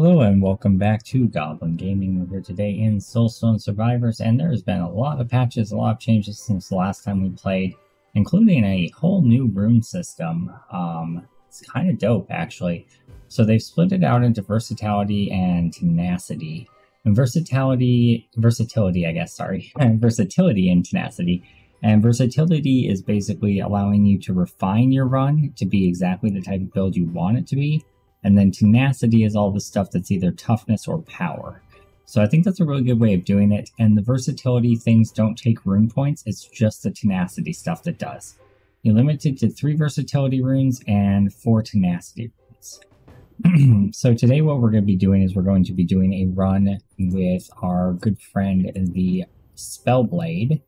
Hello and welcome back to Goblin Gaming. We're here today in Soulstone Survivors, and there's been a lot of patches, a lot of changes since the last time we played, including a whole new rune system. It's kind of dope, actually. So they've split it out into versatility and tenacity. And versatility and tenacity. And versatility is basically allowing you to refine your run to be exactly the type of build you want it to be. And then tenacity is all the stuff that's either toughness or power. So I think that's a really good way of doing it. And the versatility things don't take rune points. It's just the tenacity stuff that does. You're limited to 3 versatility runes and 4 tenacity runes. So today what we're going to be doing is we're going to be doing a run with our good friend, the Spellblade.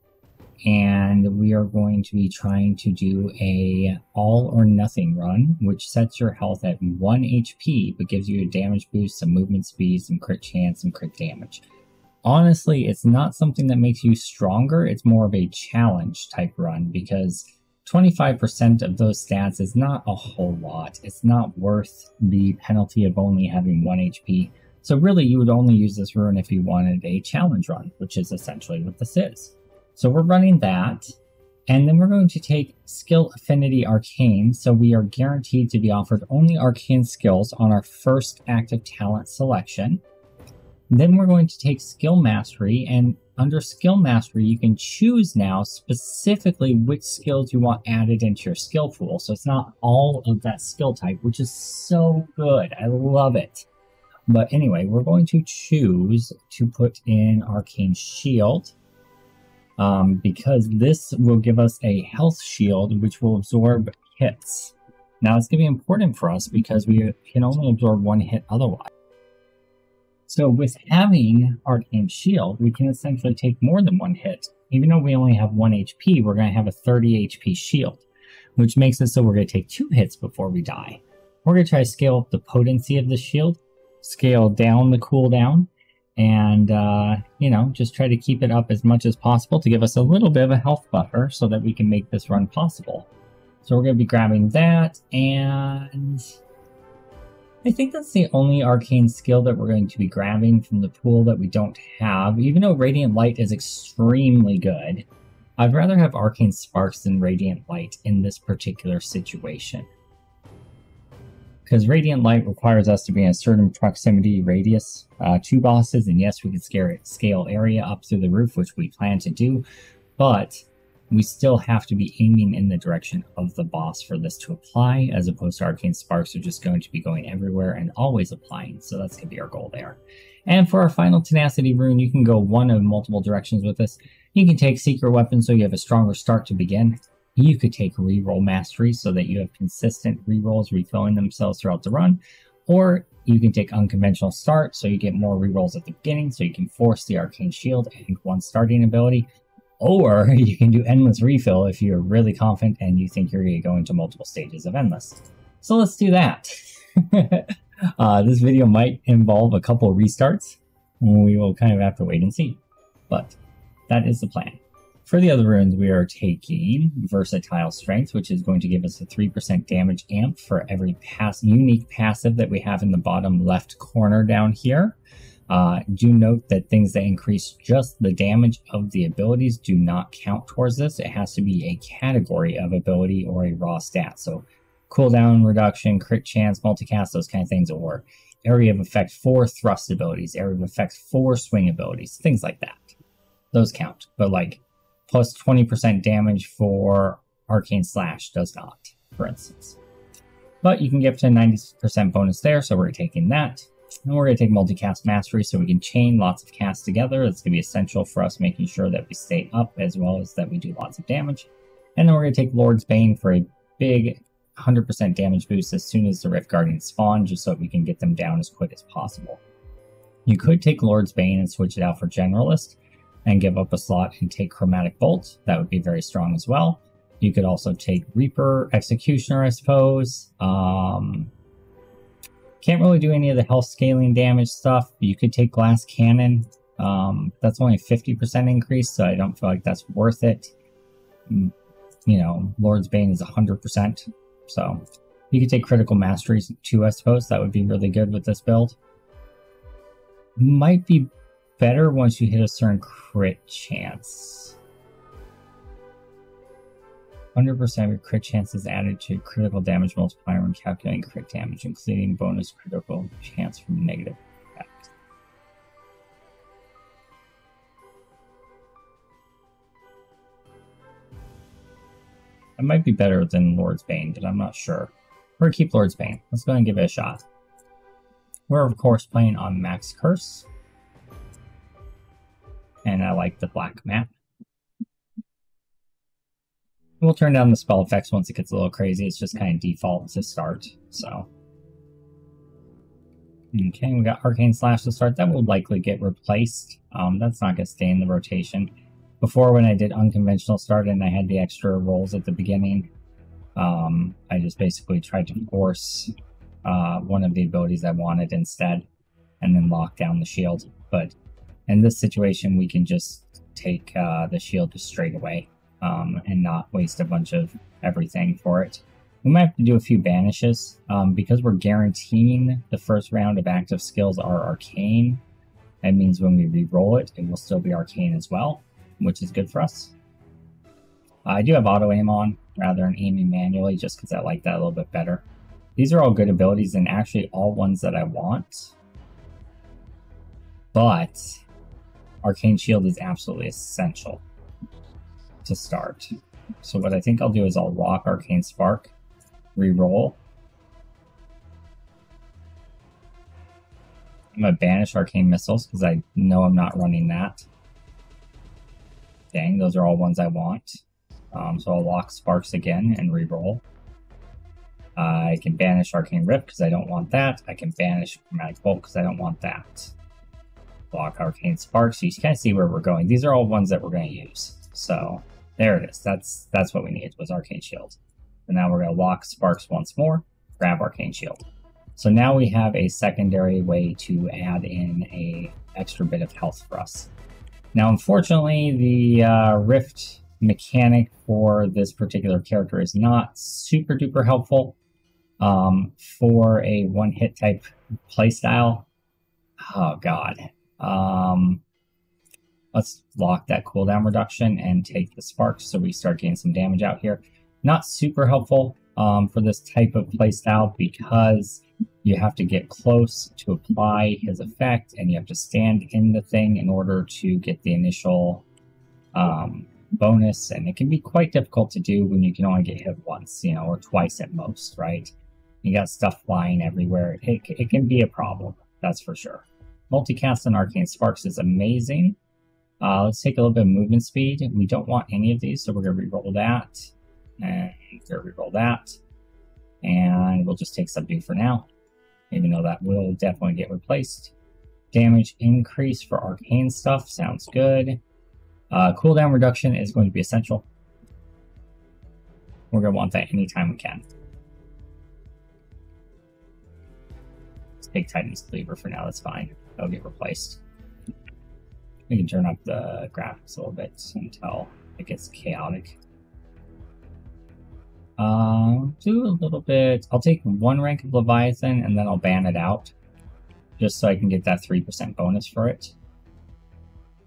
And we are going to be trying to do a all or nothing run, which sets your health at 1 HP, but gives you a damage boost, some movement speed, some crit chance, some crit damage. Honestly, it's not something that makes you stronger. It's more of a challenge type run because 25% of those stats is not a whole lot. It's not worth the penalty of only having 1 HP. So really, you would only use this rune if you wanted a challenge run, which is essentially what this is. So we're running that, and then we're going to take Skill Affinity Arcane, so we are guaranteed to be offered only Arcane skills on our first active talent selection. Then we're going to take Skill Mastery, and under Skill Mastery you can choose now specifically which skills you want added into your skill pool, so it's not all of that skill type, which is so good. I love it. But anyway, we're going to choose to put in Arcane Shield, because this will give us a health shield which will absorb hits. Now it's going to be important for us because we can only absorb 1 hit otherwise. So with having Arcane Shield, we can essentially take more than 1 hit. Even though we only have 1 HP, we're going to have a 30 HP shield, which makes it so we're going to take 2 hits before we die. We're going to try to scale up the potency of the shield, scale down the cooldown, and, just try to keep it up as much as possible to give us a little bit of a health buffer so that we can make this run possible. So we're going to be grabbing that, and I think that's the only arcane skill that we're going to be grabbing from the pool that we don't have. Even though Radiant Light is extremely good, I'd rather have Arcane Sparks than Radiant Light in this particular situation. Because Radiant Light requires us to be in a certain proximity radius to bosses, and yes, we can scale area up through the roof, which we plan to do, but we still have to be aiming in the direction of the boss for this to apply, as opposed to Arcane Sparks are just going to be going everywhere and always applying, so that's going to be our goal there. And for our final Tenacity rune, you can go one of multiple directions with this. You can take Secret Weapon so you have a stronger start to begin. You could take Reroll Mastery so that you have consistent rerolls refilling themselves throughout the run, or you can take Unconventional Start so you get more rerolls at the beginning so you can force the Arcane Shield and 1 starting ability, or you can do Endless Refill if you're really confident and you think you're going to go into multiple stages of Endless. So let's do that. This video might involve a couple of restarts. We will kind of have to wait and see, but that is the plan. For the other runes, we are taking Versatile Strength, which is going to give us a 3% damage amp for every unique passive that we have in the bottom left corner down here. Do note that things that increase just the damage of the abilities do not count towards this. It has to be a category of ability or a raw stat. So cooldown reduction, crit chance, multicast, those kind of things, or area of effect for thrust abilities, area of effect for swing abilities, things like that. Those count, but like plus 20% damage for Arcane Slash does not, for instance. But you can get to a 90% bonus there, so we're taking that. And we're going to take Multicast Mastery so we can chain lots of casts together. That's going to be essential for us making sure that we stay up as well as that we do lots of damage. And then we're going to take Lord's Bane for a big 100% damage boost as soon as the Rift Guardians spawn, just so that we can get them down as quick as possible. You could take Lord's Bane and switch it out for Generalist, and give up a slot and take Chromatic Bolt. That would be very strong as well. You could also take Reaper, Executioner, I suppose. Can't really do any of the health scaling damage stuff. You could take Glass Cannon. That's only a 50% increase, so I don't feel like that's worth it. Lord's Bane is 100%. So you could take Critical Masteries too, I suppose. That would be really good with this build. Might be better once you hit a certain crit chance. 100% of your crit chance is added to critical damage multiplier when calculating crit damage, including bonus critical chance from negative effects. It might be better than Lord's Bane, but I'm not sure. We're gonna keep Lord's Bane. Let's go ahead and give it a shot. We're of course playing on Max Curse. And I like the black map. We'll turn down the spell effects once it gets a little crazy. It's just kind of default to start, so. Okay, we got Arcane Slash to start. That will likely get replaced. That's not going to stay in the rotation. Before, when I did Unconventional Start and I had the extra rolls at the beginning, I just basically tried to force one of the abilities I wanted instead, and then lock down the shield. But in this situation, we can just take the shield just straight away. And not waste a bunch of everything for it. We might have to do a few banishes, because we're guaranteeing the first round of active skills are arcane. That means when we re-roll it, it will still be arcane as well, which is good for us. I do have auto aim on rather than aiming manually, just because I like that a little bit better. These are all good abilities and actually all ones that I want. But Arcane Shield is absolutely essential to start. So what I think I'll do is I'll lock Arcane Spark, re-roll. I'm going to banish Arcane Missiles because I know I'm not running that. Dang, those are all ones I want. So I'll lock Sparks again and re-roll. I can banish Arcane Rift because I don't want that. I can banish Chromatic Bolt because I don't want that. Lock Arcane Spark, so you can kind of see where we're going. These are all ones that we're going to use. So there it is. That's what we needed, was Arcane Shield. And now we're going to lock Sparks once more, grab Arcane Shield. So now we have a secondary way to add in a extra bit of health for us. Now, unfortunately, the Rift mechanic for this particular character is not super duper helpful for a one-hit type playstyle. Oh, God. Let's lock that cooldown reduction and take the Sparks so we start getting some damage out here. Not super helpful for this type of playstyle because you have to get close to apply his effect and you have to stand in the thing in order to get the initial bonus. And it can be quite difficult to do when you can only get hit once, you know, or twice at most, right? You got stuff flying everywhere. It can be a problem, that's for sure. Multicast and Arcane Sparks is amazing. Let's take a little bit of movement speed. We don't want any of these, so we're going to reroll that. And we're going to reroll that. And we'll just take Subdue for now, even though that will definitely get replaced. Damage increase for arcane stuff sounds good. Cooldown reduction is going to be essential. We're going to want that anytime we can. Let's take Titan's Cleaver for now, that's fine. That'll get replaced. We can turn up the graphics a little bit until it gets chaotic. Do a little bit. I'll take one rank of Leviathan and then I'll ban it out, just so I can get that 3% bonus for it.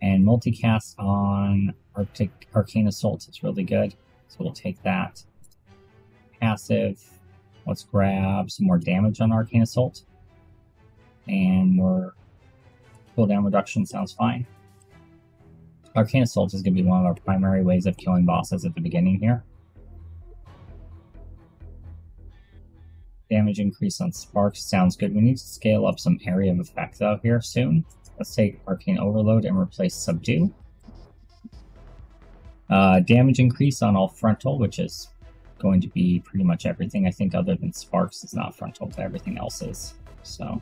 And multicast on Arcane Assault is really good, so we'll take that. Passive. Let's grab some more damage on Arcane Assault, and more cooldown reduction sounds fine. Arcane Assault is going to be one of our primary ways of killing bosses at the beginning here. Damage increase on Sparks sounds good. We need to scale up some area of effect out here soon. Let's take Arcane Overload and replace Subdue. Damage increase on all frontal, which is going to be pretty much everything. I think other than Sparks is not frontal, but everything else is. So,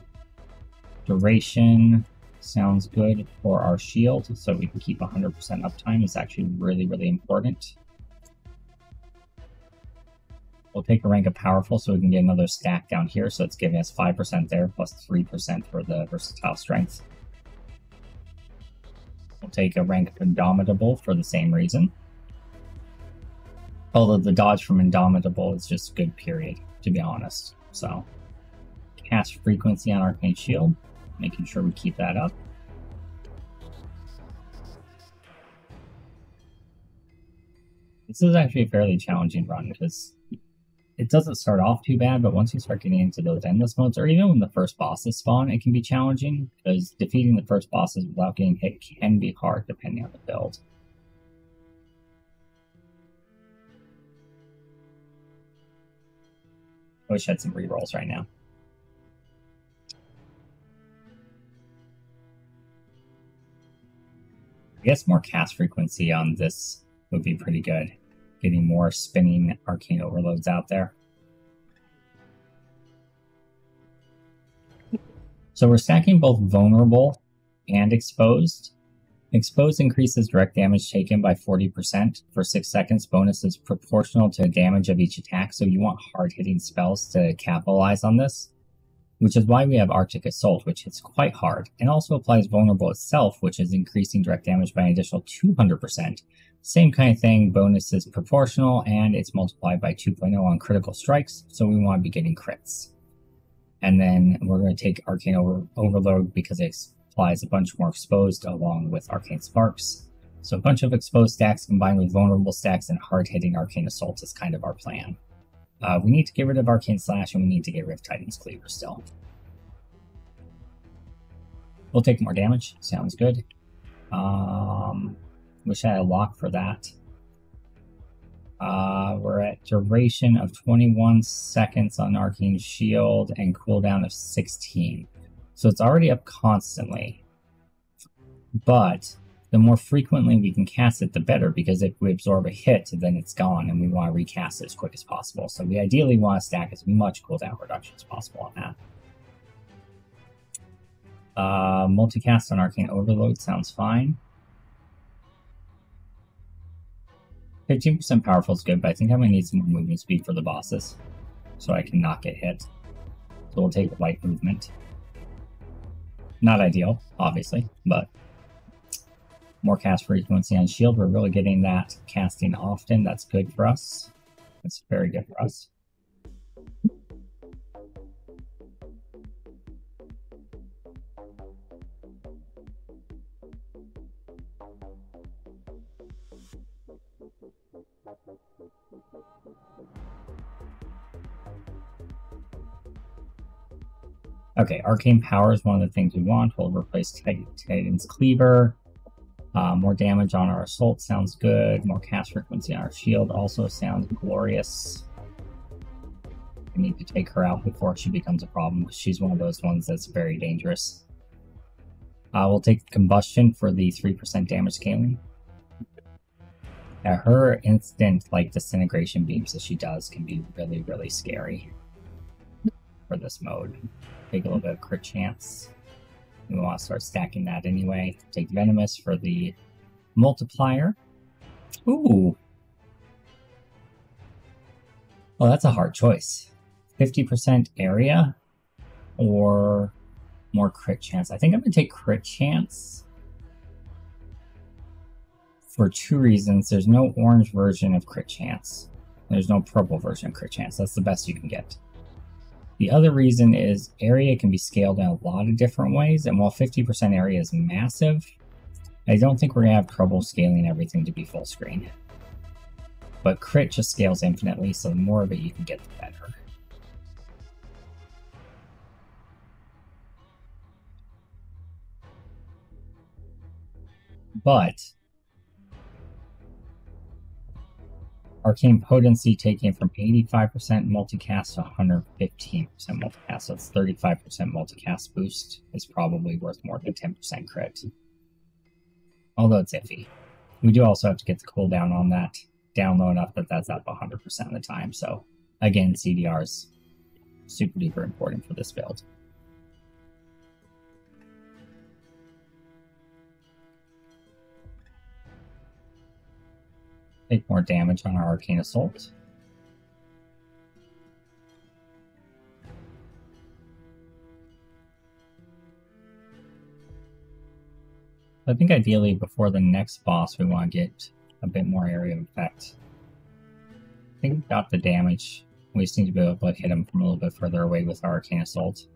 duration sounds good for our shield, so we can keep 100% uptime. Is actually really, really important. We'll take a rank of Powerful so we can get another stack down here, so it's giving us 5% there, plus 3% for the Versatile Strength. We'll take a rank of Indomitable for the same reason. Although the dodge from Indomitable is just good, period, to be honest. So, cast Frequency on Arcane Shield. making sure we keep that up. This is actually a fairly challenging run because it doesn't start off too bad, but once you start getting into those endless modes, or even when the first bosses spawn, it can be challenging because defeating the first bosses without getting hit can be hard depending on the build. I wish I had some rerolls right now. I guess more cast frequency on this would be pretty good. Getting more spinning arcane overloads out there. So we're stacking both vulnerable and exposed. Exposed increases direct damage taken by 40% for 6 seconds. Bonus is proportional to the damage of each attack, so you want hard-hitting spells to capitalize on this, which is why we have Arctic Assault, which hits quite hard, and also applies vulnerable itself, which is increasing direct damage by an additional 200%. Same kind of thing, bonus is proportional, and it's multiplied by 2.0 on critical strikes, so we want to be getting crits. And then we're going to take Arcane Overload because it applies a bunch more exposed along with Arcane Sparks. So a bunch of exposed stacks combined with vulnerable stacks and hard-hitting Arcane Assault is kind of our plan. We need to get rid of Arcane Slash, and we need to get rid of Titan's Cleaver still. We'll take more damage. Sounds good. Wish I had a lock for that. We're at duration of 21 seconds on Arcane Shield and cooldown of 16. So it's already up constantly. But the more frequently we can cast it, the better, because if we absorb a hit, then it's gone, and we want to recast it as quick as possible. So we ideally want to stack as much cooldown reduction as possible on that. Multicast on Arcane Overload sounds fine. 15% powerful is good, but I think I'm going to need some more movement speed for the bosses, so I can not get hit. So we'll take light movement. Not ideal, obviously, but more cast frequency on shield. We're really getting that casting often. That's good for us. That's very good for us. Okay, Arcane Power is one of the things we want. We'll replace Titan's Cleaver. More damage on our Assault sounds good. More cast frequency on our Shield also sounds glorious. We need to take her out before she becomes a problem, because she's one of those ones that's very dangerous. We'll take Combustion for the 3% damage scaling. Her instant, like, disintegration beams that she does can be really, really scary for this mode. Take a little bit of crit chance. We want to start stacking that anyway. Take Venomous for the multiplier. Ooh. Well, that's a hard choice. 50% area or more crit chance. I think I'm going to take crit chance for 2 reasons. There's no orange version of crit chance. There's no purple version of crit chance. That's the best you can get. The other reason is area can be scaled in a lot of different ways, and while 50% area is massive, I don't think we're going to have trouble scaling everything to be full screen. But crit just scales infinitely, so the more of it you can get, the better. But Arcane Potency taking it from 85% multicast to 115% multicast, so it's 35% multicast boost is probably worth more than 10% crit. Although it's iffy. We do also have to get the cooldown on that down low enough that that's up 100% of the time, so again, CDR is super duper important for this build. Take more damage on our Arcane Assault. I think ideally before the next boss we want to get a bit more area of effect. I think we got the damage. We just need to be able to hit him from a little bit further away with our Arcane Assault.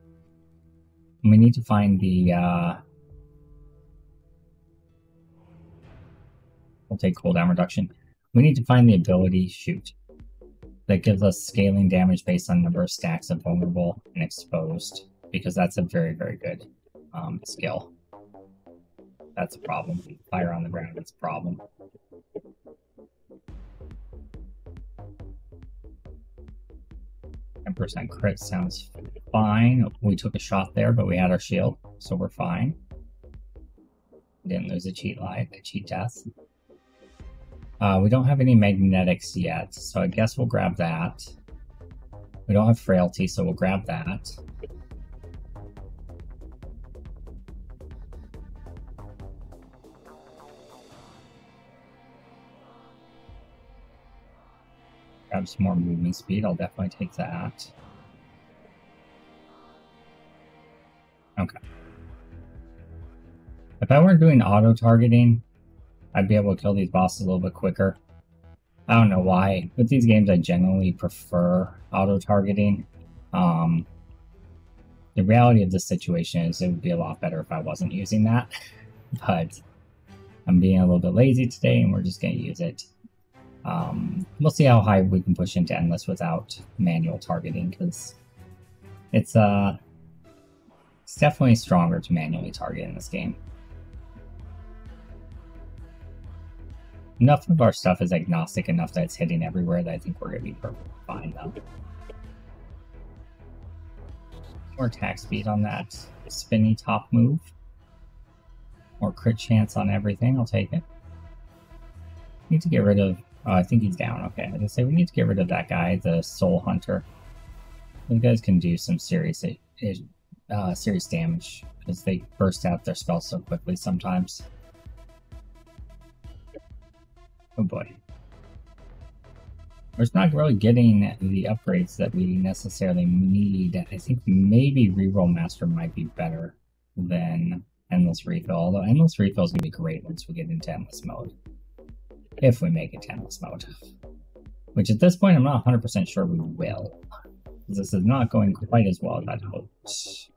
We need to find the, we'll take cooldown reduction. We need to find the ability, shoot, that gives us scaling damage based on number of stacks of vulnerable and exposed, because that's a very, very good skill. That's a problem. Fire on the ground is a problem. % crit sounds fine. We took a shot there, but we had our shield, so we're fine. Didn't lose a cheat life, a cheat death. We don't have any magnetics yet, so I guess we'll grab that. We don't have frailty, so we'll grab that. Grab some more movement speed, I'll definitely take that. Okay. If I weren't doing auto-targeting, I'd be able to kill these bosses a little bit quicker. I don't know why. With these games, I generally prefer auto-targeting. The reality of the situation is it would be a lot better if I wasn't using that. But I'm being a little bit lazy today, and we're just going to use it. We'll see how high we can push into Endless without manual targeting, because it's definitely stronger to manually target in this game. Enough of our stuff is agnostic enough that it's hitting everywhere that I think we're going to be perfectly fine though. More attack speed on that spinny top move. More crit chance on everything, I'll take it. Need to get rid of... Oh, I think he's down. Okay, I was gonna say we need to get rid of that guy, the Soul Hunter. Those guys can do some serious damage because they burst out their spells so quickly sometimes. Oh boy. We're not really getting the upgrades that we necessarily need. I think maybe Reroll Master might be better than Endless Refill, although Endless Refill is going to be great once we get into Endless mode. If we make it to Endless mode. Which at this point I'm not 100% sure we will. This is not going quite as well as I'd hoped.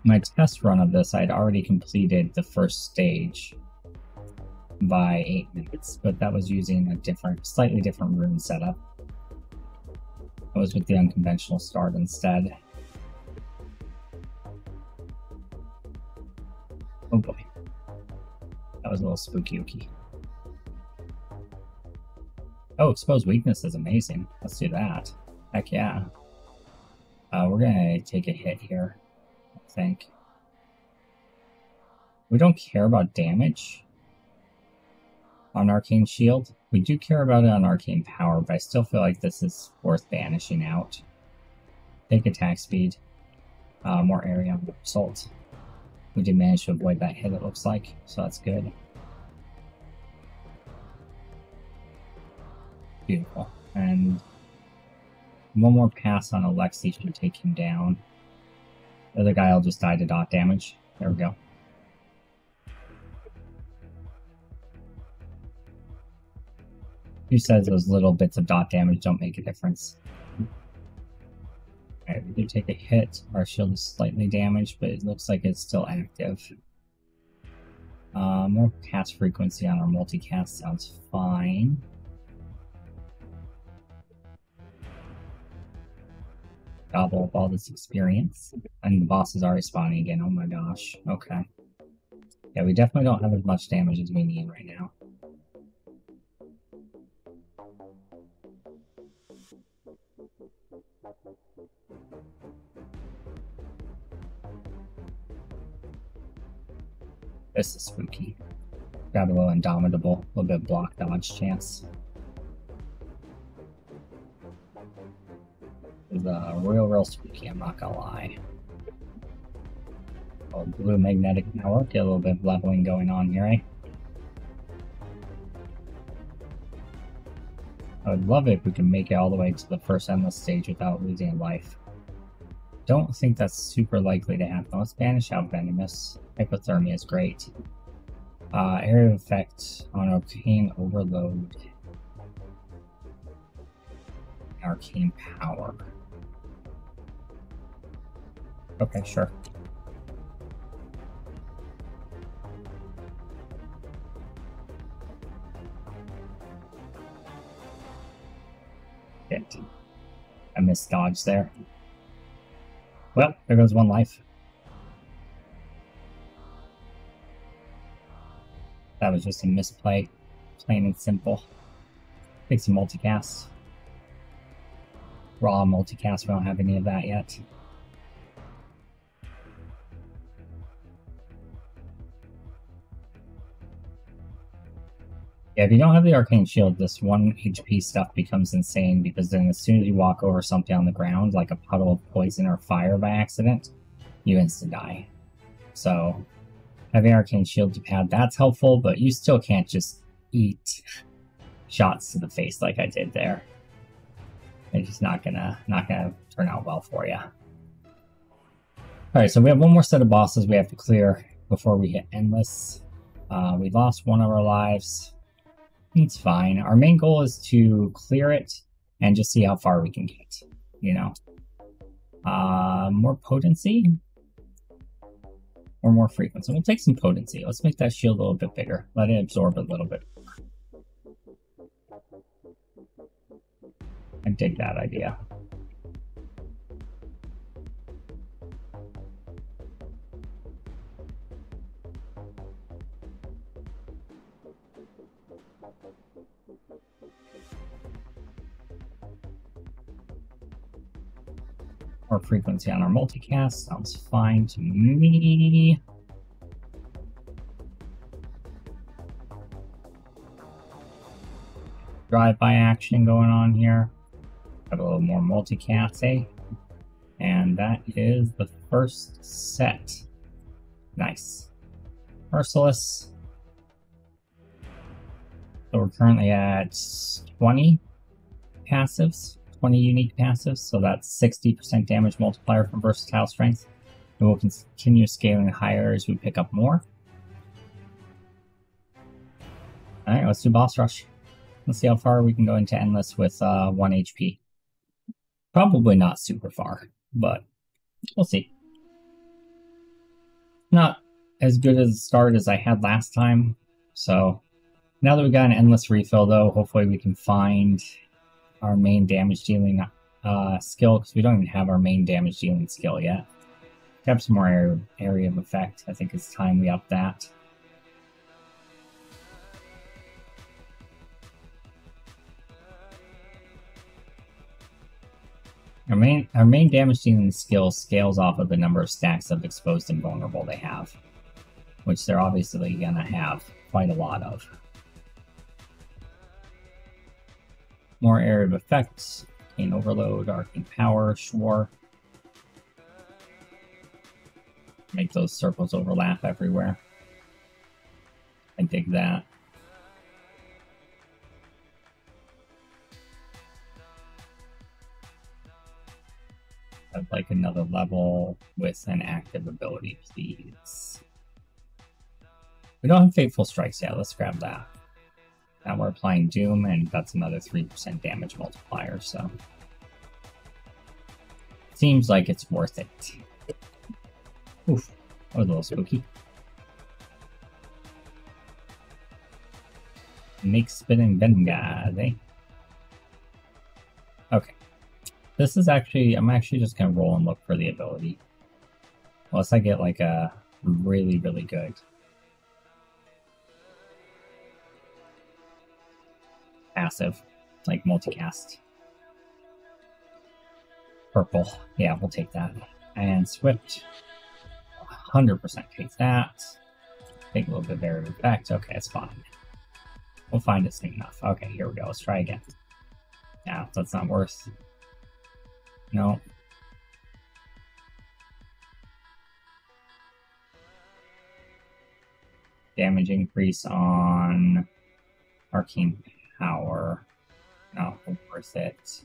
My test run of this, I'd already completed the first stage by 8 minutes, but that was using a slightly different rune setup. I was with the unconventional start instead. Oh boy. That was a little spooky. Oh, Exposed Weakness is amazing. Let's do that. Heck yeah. We're gonna take a hit here, I think. We don't care about damage on Arcane Shield. We do care about it on Arcane Power, but I still feel like this is worth banishing out. Take attack speed. More area on the result. We did manage to avoid that hit, it looks like, so that's good. Beautiful. And one more pass on Alexi should take him down. The other guy will just die to dot damage. There we go. Who says those little bits of dot damage don't make a difference? Alright, we do take a hit. Our shield is slightly damaged, but it looks like it's still active. More cast frequency on our multicast sounds fine. Gobble up all this experience. And the boss is already spawning again. Oh my gosh. Okay. Yeah, we definitely don't have as much damage as we need right now. This is spooky. Got a little Indomitable, a little bit of block dodge chance. It's real spooky, I'm not gonna lie. Oh, blue magnetic power, get a little bit of leveling going on here, eh? I would love it if we can make it all the way to the first endless stage without losing a life. Don't think that's super likely to happen. Let's banish out Venomous. Hypothermia is great. Area of effect on Arcane Overload. Arcane Power. Okay, sure. Shit. I missed dodge there. Well, there goes one life. That was just a misplay. Plain and simple. Take some multicast. Raw multicast, we don't have any of that yet. Yeah, if you don't have the Arcane Shield, this 1 HP stuff becomes insane, because then as soon as you walk over something on the ground, like a puddle of poison or fire by accident, you insta-die. So, having Arcane Shield to pad, that's helpful, but you still can't just eat shots to the face like I did there. It's just not gonna turn out well for you. Alright, so we have one more set of bosses we have to clear before we hit Endless. We lost one of our lives. It's fine. Our main goal is to clear it and just see how far we can get, you know. More potency or more frequency? We'll take some potency. Let's make that shield a little bit bigger. Let it absorb a little bit. I dig that idea. More frequency on our multicast sounds fine to me. Drive-by action going on here. Got a little more multicast, eh? And that is the first set. Nice. Merciless. So we're currently at 20 passives. 20 unique passives, so that's 60% damage multiplier from versatile strength. And we'll continue scaling higher as we pick up more. Alright, let's do boss rush. Let's see how far we can go into Endless with 1 HP. Probably not super far, but we'll see. Not as good as a start as I had last time, so now that we got an Endless refill though, hopefully we can find our main damage dealing skill, because we don't even have our main damage dealing skill yet. Have some more area of effect. I think it's time we up that. Our main damage dealing skill scales off of the number of stacks of exposed and vulnerable they have, which they're obviously gonna have quite a lot of. More area of effects, Arcane Overload, Arcane Power, sure. Make those circles overlap everywhere. I dig that. I'd like another level with an active ability, please. We don't have Fateful Strikes yet, let's grab that. Now we're applying Doom, and that's another 3% damage multiplier, so... Seems like it's worth it. Oof, that was a little spooky. Make spinning venom guys, eh? Okay. This is actually... I'm actually just gonna roll and look for the ability. Unless I get like a really, really good... passive, like multicast. Purple. Yeah, we'll take that. And Swift. 100% take that. Take a little bit of area of effect. Okay, it's fine. We'll find it soon enough. Okay, here we go. Let's try again. Yeah, that's not worth. No. Damage increase on Arcane Power. Not worth it.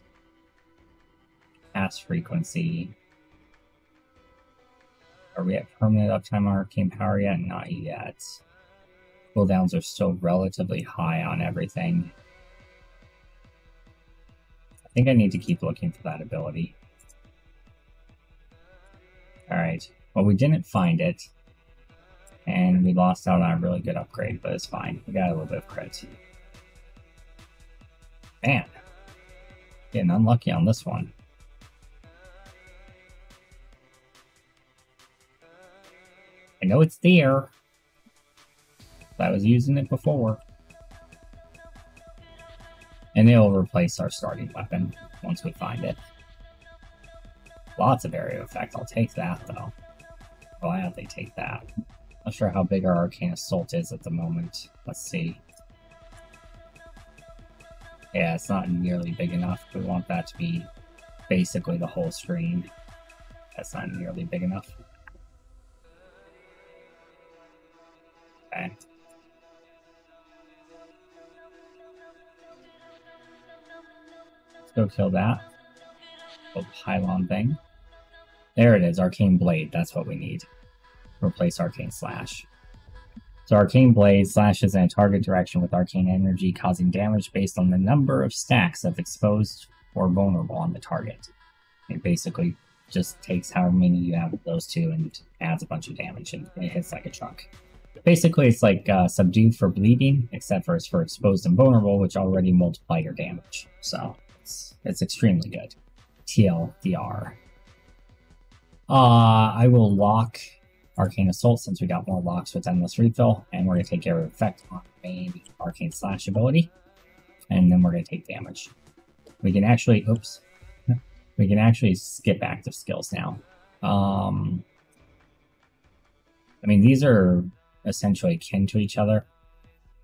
Cast frequency. Are we at permanent uptime on Arcane Power yet? Not yet. Cooldowns are still relatively high on everything. I think I need to keep looking for that ability. Alright. Well, we didn't find it. And we lost out on a really good upgrade, but it's fine. We got a little bit of crit. Man. Getting unlucky on this one. I know it's there. I was using it before. And it'll replace our starting weapon once we find it. Lots of area effect. I'll take that, though. Glad they take that. Not sure how big our Arcane Assault is at the moment. Let's see. Yeah, it's not nearly big enough. We want that to be basically the whole screen. That's not nearly big enough. Okay. Let's go kill that. Little pylon thing. There it is, Arcane Blade. That's what we need. Replace Arcane Slash. So Arcane Blade slashes in a target direction with arcane energy, causing damage based on the number of stacks of exposed or vulnerable on the target. It basically just takes however many you have of those two and adds a bunch of damage, and it hits like a truck. Basically, it's like Subdue for bleeding, except for it's for exposed and vulnerable, which already multiply your damage. So it's extremely good. TLDR. I will lock Arcane Assault since we got more locks with Endless Refill, and we're going to take care of effect on the main Arcane Slash ability, and then we're going to take damage. We can actually, we can actually skip active skills now. I mean, these are essentially akin to each other,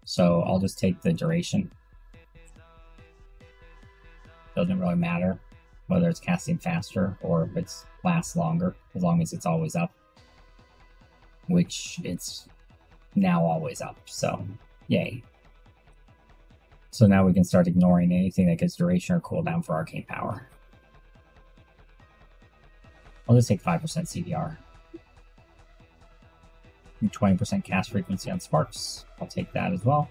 so I'll just take the duration. Doesn't really matter whether it's casting faster or if it lasts longer, as long as it's always up. Which it's now always up, so yay. So now we can start ignoring anything that gets duration or cooldown for arcane power. I'll just take 5% CDR. 20% cast frequency on sparks. I'll take that as well.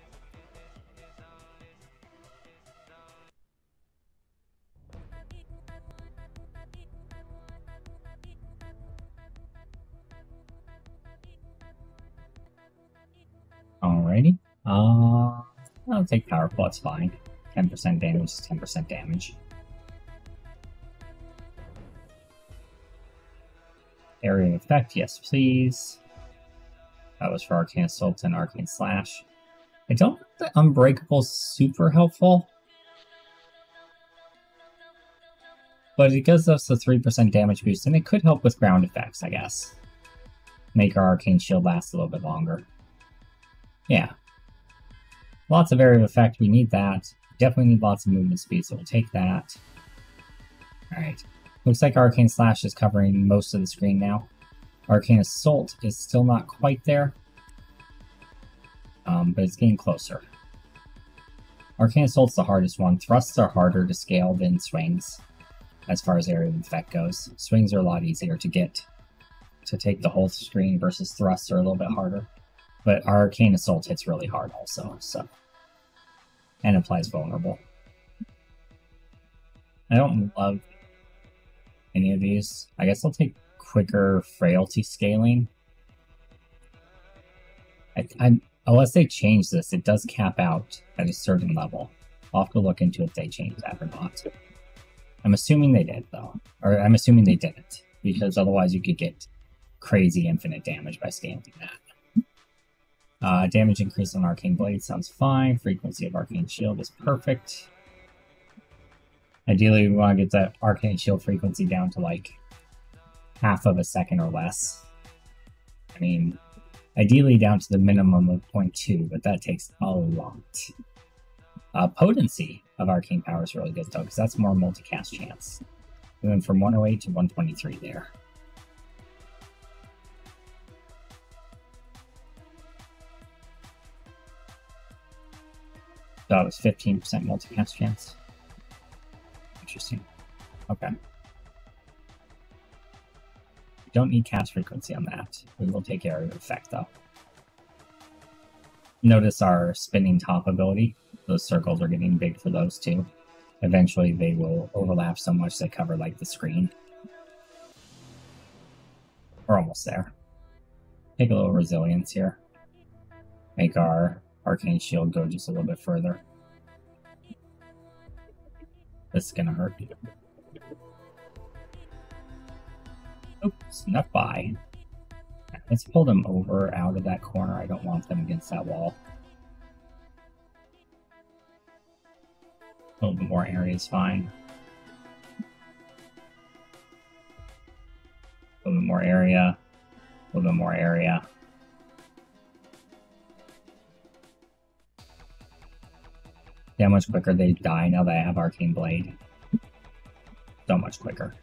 Alrighty. I'll take powerful, that's fine. 10% damage is 10% damage. Area of effect, yes please. That was for Arcane Assault and Arcane Slash. I don't think the Unbreakable's super helpful. But it gives us a 3% damage boost, and it could help with ground effects, I guess. Make our Arcane Shield last a little bit longer. Yeah. Lots of area of effect, we need that. Definitely need lots of movement speed, so we'll take that. Alright. Looks like Arcane Slash is covering most of the screen now. Arcane Assault is still not quite there. But it's getting closer. Arcane Assault's the hardest one. Thrusts are harder to scale than swings, as far as area of effect goes. Swings are a lot easier to get to take the whole screen versus thrusts are a little bit harder. But our Arcane Assault hits really hard also, so. And applies vulnerable. I don't love any of these. I guess I'll take quicker frailty scaling. Unless they change this, it does cap out at a certain level. I'll have to look into if they changed that or not. I'm assuming they did, though. Or I'm assuming they didn't, because otherwise you could get crazy infinite damage by scaling that. Damage increase on Arcane Blade sounds fine. Frequency of Arcane Shield is perfect. Ideally, we want to get that Arcane Shield frequency down to like half of a second or less. I mean, ideally down to the minimum of 0.2, but that takes a lot. Potency of Arcane Power is really good though, because that's more multicast chance. We went from 108 to 123 there. So it was 15% multicast chance. Interesting. Okay. Don't need cast frequency on that. We will take area of effect though. Notice our spinning top ability. Those circles are getting big for those too. Eventually they will overlap so much they cover like the screen. We're almost there. Take a little resilience here. Make our arcane shield go just a little bit further. This is gonna hurt. Oops, snuck by. Let's pull them over out of that corner. I don't want them against that wall. A little bit more area is fine. A little bit more area. A little bit more area. See how much quicker they die now that I have Arcane Blade. So much quicker.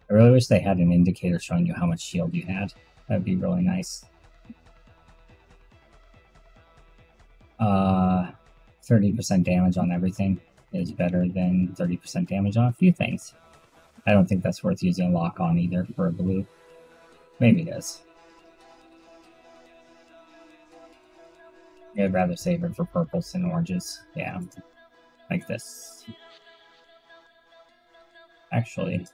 I really wish they had an indicator showing you how much shield you had. That'd be really nice. 30% damage on everything is better than 30% damage on a few things. I don't think that's worth using a lock on either for a blue. Maybe it is. I'd rather save it for purples and oranges. Yeah, like this. Actually,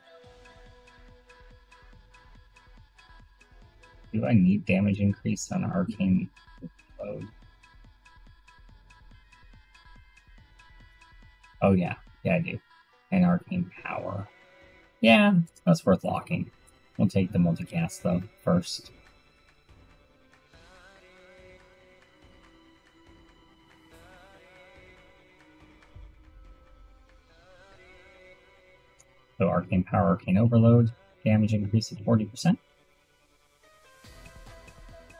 do I need damage increase on arcane load? Oh yeah, I do. And arcane power. Yeah, that's worth locking. We'll take the multicast though first. So arcane power, arcane overload, damage increase of 40%.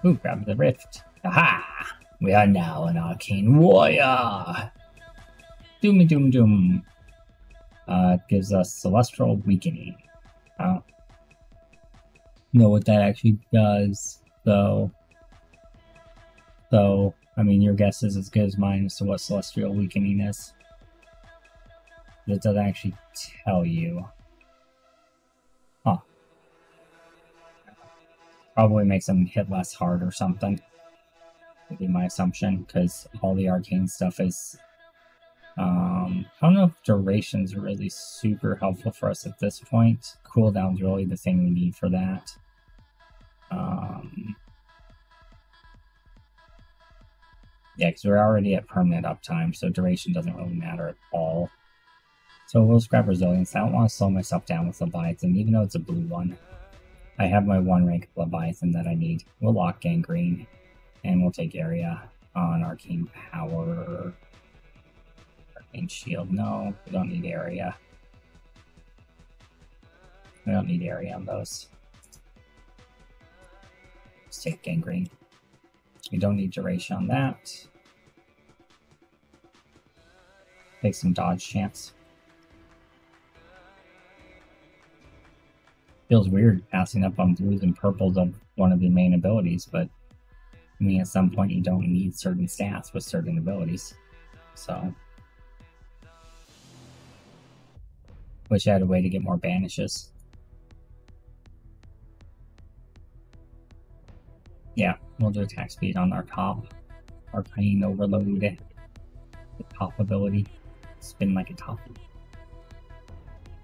Ooh, grab the rift. Aha! We are now an arcane warrior! Doomy doom doom. It gives us celestial weakening. I don't know what that actually does, though. So, I mean, your guess is as good as mine as to what celestial weakening is. It doesn't actually tell you. Huh. Probably makes them hit less hard or something. Would be my assumption, because all the arcane stuff is... I don't know if duration's really super helpful for us at this point. Cooldown's really the thing we need for that. Yeah, because we're already at permanent uptime, so duration doesn't really matter at all. So we'll just grab Resilience. I don't want to slow myself down with Leviathan, even though it's a blue one. I have my 1 rank Leviathan that I need. We'll lock Gangrene, and we'll take area on Arcane Power. Arcane Shield, no, we don't need area. We don't need area on those. Let's take Gangrene. We don't need duration on that. Take some dodge chance. Feels weird passing up on blues and purples of one of the main abilities, but I mean, at some point you don't need certain stats with certain abilities. So, wish I had a way to get more banishes. Yeah, we'll do attack speed on our top. Arcane Overload. The top ability. Spin like a top.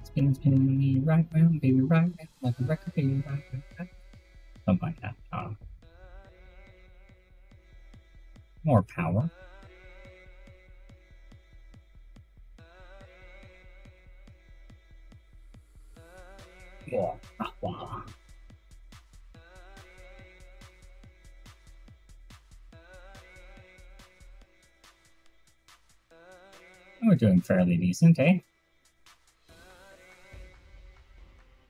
Spin, spin me right round, baby, right round, like a record, baby, right round. Something like that. More power. Wah, wah. We're doing fairly decent, eh?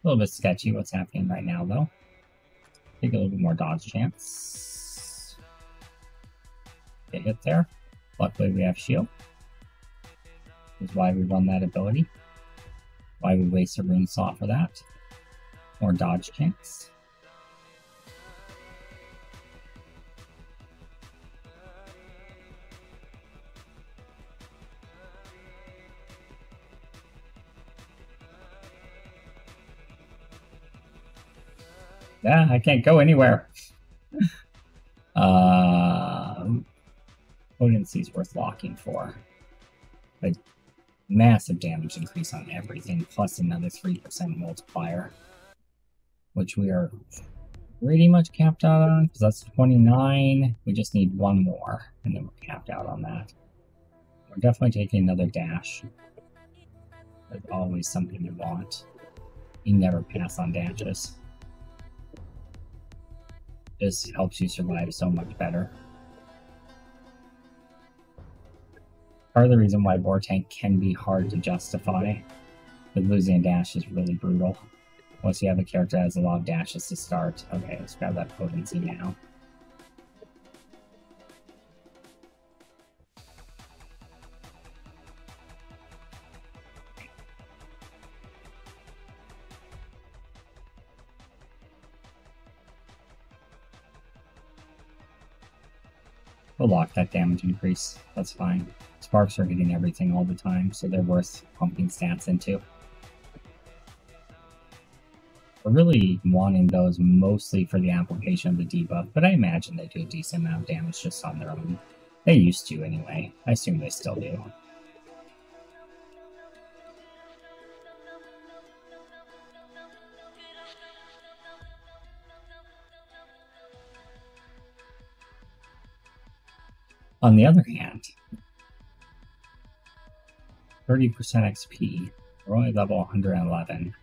A little bit sketchy what's happening right now, though. Take a little bit more dodge chance. Get hit there. Luckily, we have shield. This is why we run that ability. Why we waste a rune slot for that. More dodge chance. Yeah, I can't go anywhere. Potency's worth locking for. But massive damage increase on everything, plus another 3% multiplier, which we are pretty much capped out on, because that's 29. We just need one more, and then we're capped out on that. We're definitely taking another dash. There's always something you want. You never pass on dashes. This helps you survive so much better. Part of the reason why Boar Tank can be hard to justify, but losing a dash is really brutal. Once you have a character that has a lot of dashes to start. Okay, let's grab that potency now. We'll lock that damage increase. That's fine. Sparks are hitting everything all the time, so they're worth pumping stats into. We're really wanting those mostly for the application of the debuff, but I imagine they do a decent amount of damage just on their own. They used to anyway. I assume they still do. On the other hand, 30% XP. We're only level 111.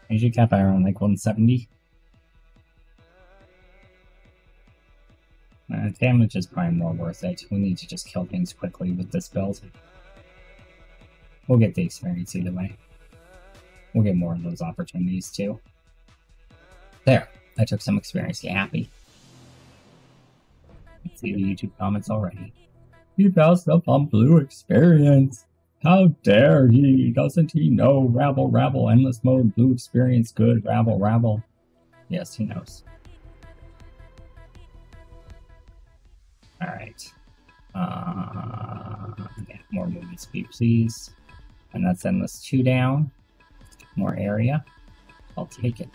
I usually cap out around like 170. Damage is probably more worth it. We need to just kill things quickly with this build. We'll get the experience either way. We'll get more of those opportunities too. There, I took some experience. You happy? See the YouTube comments already. He passed up on blue experience. How dare he? Doesn't he know? Rabble, rabble, endless mode, blue experience, good, rabble, rabble. Yes, he knows. Alright. Yeah, more movement speed, please. And that's endless 2 down. More area. I'll take it.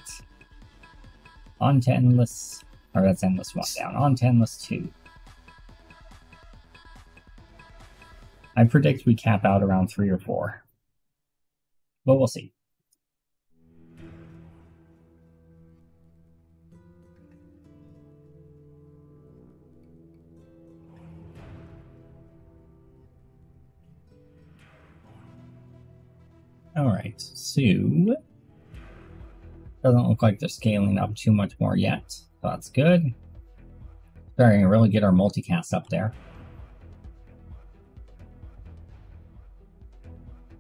On to endless... Or that's endless 1 down. On to endless 2. I predict we cap out around 3 or 4. But we'll see. Alright, so... Doesn't look like they're scaling up too much more yet. So that's good. Starting to really get our multicast up there.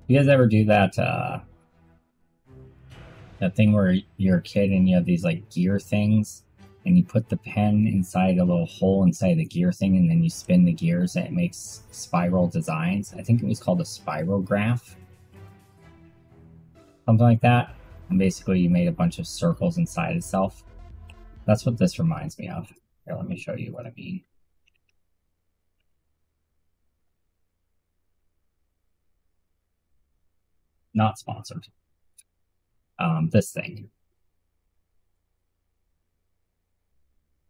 You guys ever do that that thing where you're a kid and you have these like gear things and you put the pen inside a little hole inside the gear thing and then you spin the gears and it makes spiral designs? I think it was called a spirograph. Something like that. And basically you made a bunch of circles inside itself. That's what this reminds me of. Here, let me show you what I mean. Not sponsored. This thing.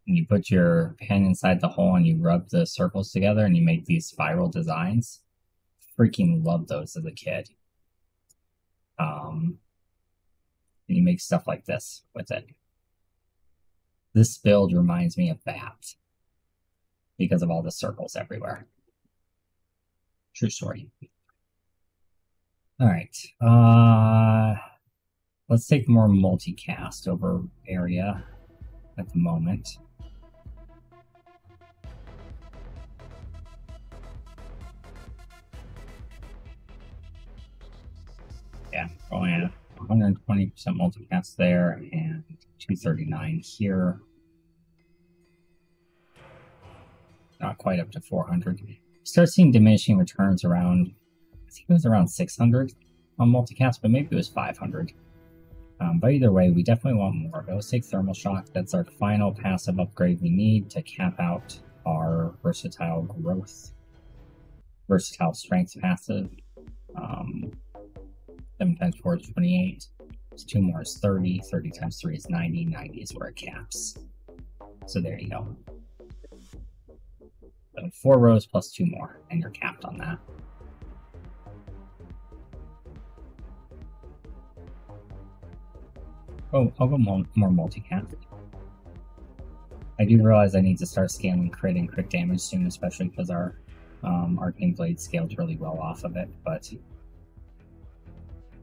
And you put your pen inside the hole and you rub the circles together and you make these spiral designs. Freaking love those as a kid. And you make stuff like this with it. This build reminds me of that. Because of all the circles everywhere. True story. Alright, let's take more multicast over area at the moment. Yeah, only at 120% multicast there and 239 here. Not quite up to 400. Start seeing diminishing returns around, I think it was around 600 on multicast, but maybe it was 500. But either way, we definitely want more. Let's take Thermal Shock. That's our final passive upgrade we need to cap out our Versatile Growth. Versatile Strength passive. 7 times 4 is 28. It's 2 more is 30. 30 times 3 is 90. 90 is where it caps. So there you go. So 4 rows plus 2 more. and you're capped on that. Oh, I'll go more multi-cap. I do realize I need to start scaling crit and crit damage soon, especially because our Arcane Blade scaled really well off of it, but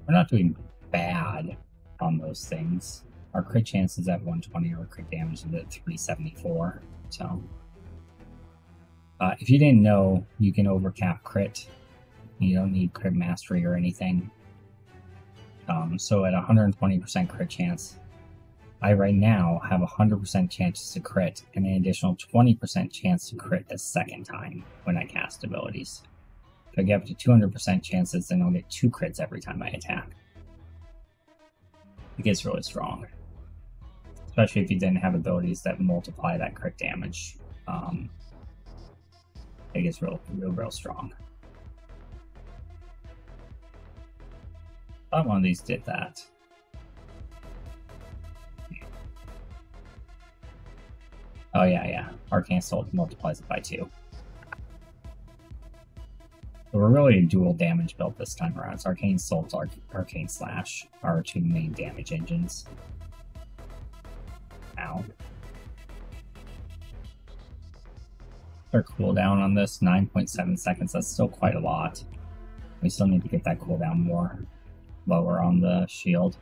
we're not doing bad on those things. Our crit chance is at 120, our crit damage is at 374, so... if you didn't know, you can overcap crit. You don't need crit mastery or anything. So at 120% crit chance, I right now have 100% chances to crit and an additional 20% chance to crit a second time when I cast abilities. If I get up to 200% chances, then I'll get 2 crits every time I attack. It gets really strong. Especially if you didn't have abilities that multiply that crit damage. It gets real strong. I thought one of these did that. Oh yeah. Arcane Assault multiplies it by 2. So we're really a dual damage build this time around. It's Arcane Assault, Arcane Slash are our 2 main damage engines. Ow. Our cooldown on this, 9.7 seconds. That's still quite a lot. We still need to get that cooldown more lower on the shield.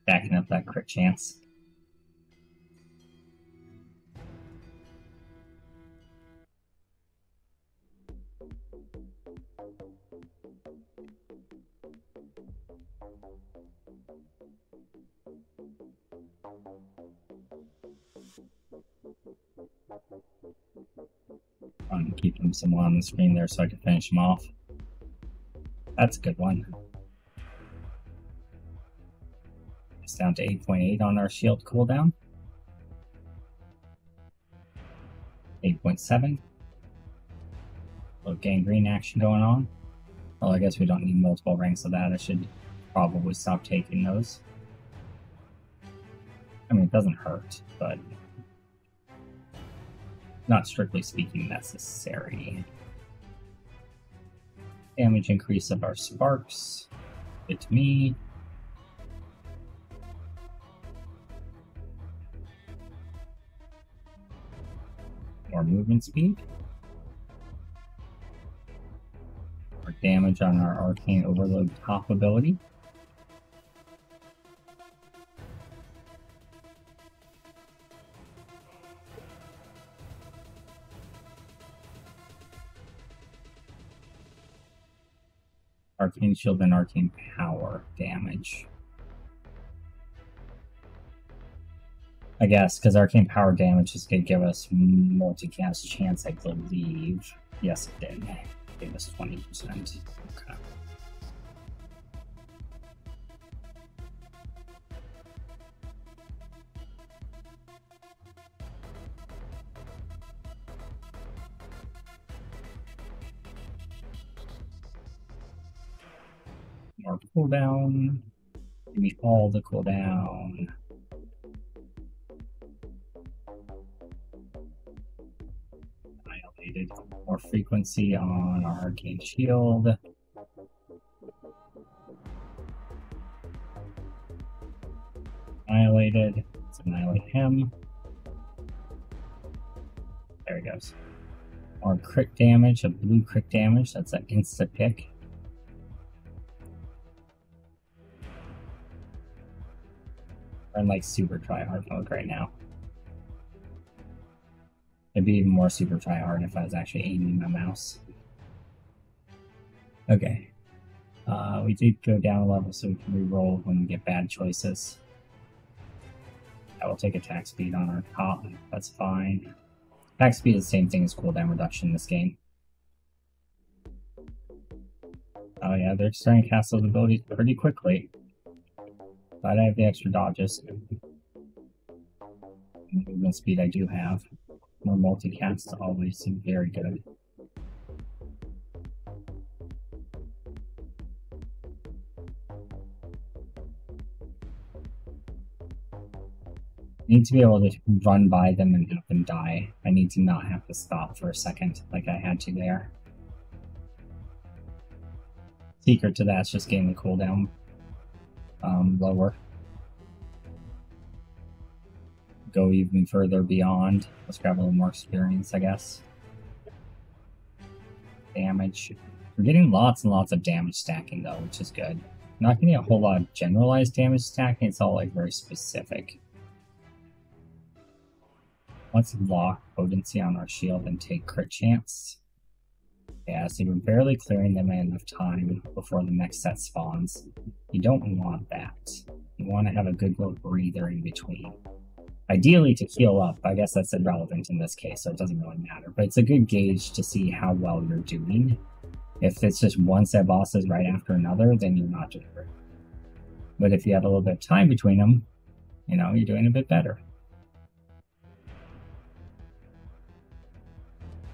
Backing up that crit chance. I'm keeping some on the screen there so I can finish them off. That's a good one. It's down to 8.8 on our shield cooldown. 8.7. A little gangrene action going on. Well, I guess we don't need multiple ranks of that. I should probably stop taking those. I mean, it doesn't hurt, but not strictly speaking necessary. Damage increase of our sparks. Good to me. More movement speed. More damage on our Arcane Overload top ability. Arcane Shield and Arcane Power damage. I guess, because Arcane Power damage is going to give us multicast chance, I believe. Yes, it did. It gave us 20%. Okay. More cooldown. Give me all the cooldown. Annihilated. More frequency on our Arcane Shield. Annihilated. Let's annihilate him. There he goes. More crit damage, a blue crit damage. That's an insta pick. I'm like super try hard mode right now. It'd be even more super try hard if I was actually aiming my mouse. Okay. We did go down a level so we can reroll when we get bad choices. I will take attack speed on our top. That's fine. Attack speed is the same thing as cooldown reduction in this game. Oh yeah, they're starting to cast those abilities pretty quickly. Glad I have the extra dodges. Movement speed I do have. More multicast, always very good. I need to be able to run by them and have them die. I need to not have to stop for a second like I had to there. Secret to that's just getting the cooldown lower. Go even further beyond. Let's grab a little more experience, I guess. Damage. We're getting lots and lots of damage stacking though, which is good. Not getting a whole lot of generalized damage stacking, it's all like very specific. Let's lock potency on our shield and take crit chance. Yeah, so you're barely clearing them in enough time before the next set spawns. You don't want that. You want to have a good little breather in between. Ideally to heal up, I guess that's irrelevant in this case, so it doesn't really matter. But it's a good gauge to see how well you're doing. If it's just one set bosses right after another, then you're not doing great. But if you have a little bit of time between them, you know, you're doing a bit better.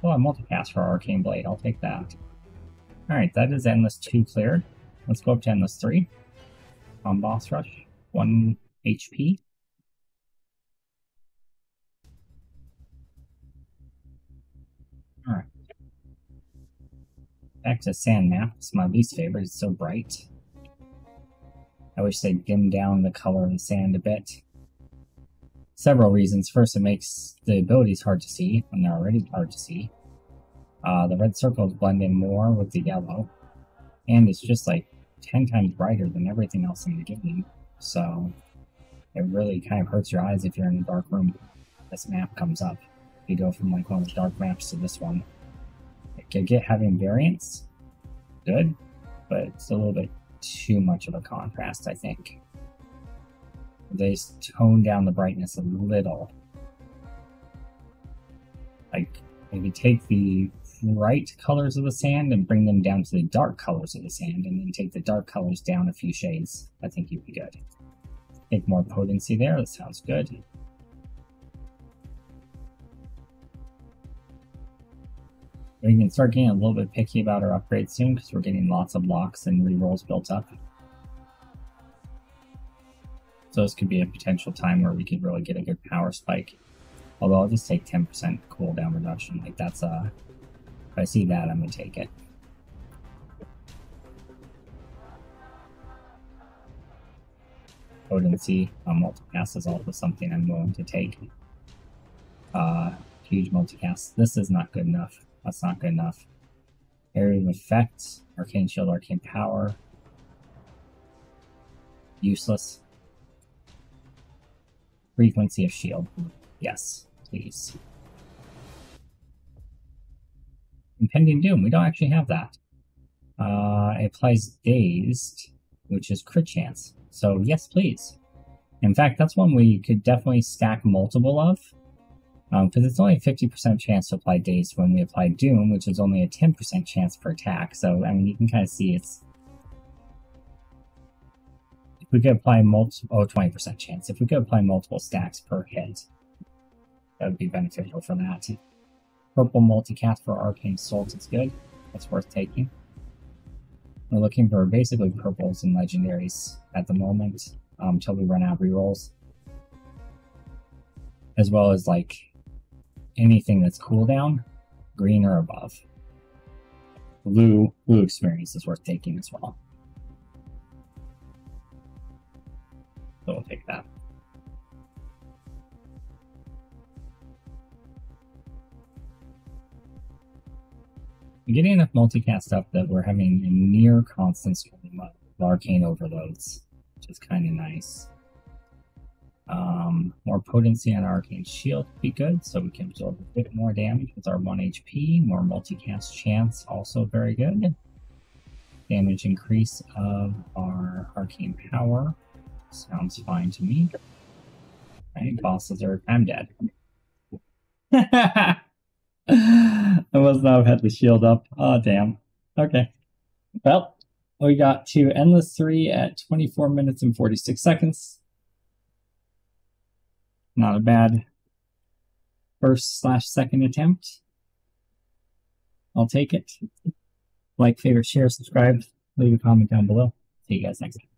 Oh, a multicast for Arcane Blade, I'll take that. Alright, that is Endless 2 cleared. Let's go up to Endless 3. On boss rush, 1 HP. Alright. Back to Sand Map. It's my least favorite, it's so bright. I wish they'd dim down the color of the sand a bit. Several reasons. First, it makes the abilities hard to see when they're already hard to see. The red circles blend in more with the yellow. And it's just like 10 times brighter than everything else in the game. So it really kind of hurts your eyes if you're in a dark room. This map comes up. You go from like one of the dark maps to this one. It could get having variance. Good. But it's a little bit too much of a contrast, I think. They tone down the brightness a little. Like, maybe take the bright colors of the sand and bring them down to the dark colors of the sand, and then take the dark colors down a few shades. I think you'd be good. Take more potency there, that sounds good. We can start getting a little bit picky about our upgrades soon, because we're getting lots of locks and rerolls built up. So this could be a potential time where we could really get a good power spike. Although I'll just take 10% cooldown reduction. Like that's if I see that, I'm gonna take it. Potency on multicast is also something I'm willing to take. Huge multicast. This is not good enough. That's not good enough. Area of effect, arcane shield, arcane power. Useless. Frequency of shield. Yes, please. Impending Doom, we don't actually have that. It applies Dazed, which is crit chance. So yes, please. In fact, that's one we could definitely stack multiple of. Because it's only a 50% chance to apply Dazed when we apply Doom, which is only a 10% chance per attack. So, I mean, you can kind of see it's... If we could apply multiple... Oh, 20% chance. If we could apply multiple stacks per hit, that would be beneficial for that. Purple multicast for Arcane Assault is good. That's worth taking. We're looking for basically purples and legendaries at the moment, until we run out of rerolls. As well as, like, anything that's cooldown, green or above. Blue experience is worth taking as well. So we'll take that. We're getting enough multicast up that we're having a near constant stream of arcane overloads, which is kind of nice. More potency on our arcane shield would be good, so we can absorb a bit more damage with our 1 HP. More multicast chance, also very good. Damage increase of our arcane power. Sounds fine to me. Right, bosses are... I'm dead. I must not have had the shield up. Oh, damn. Okay. Well, we got to Endless 3 at 24 minutes and 46 seconds. Not a bad first/second attempt. I'll take it. Like, favorite, share, subscribe, leave a comment down below. See you guys next time.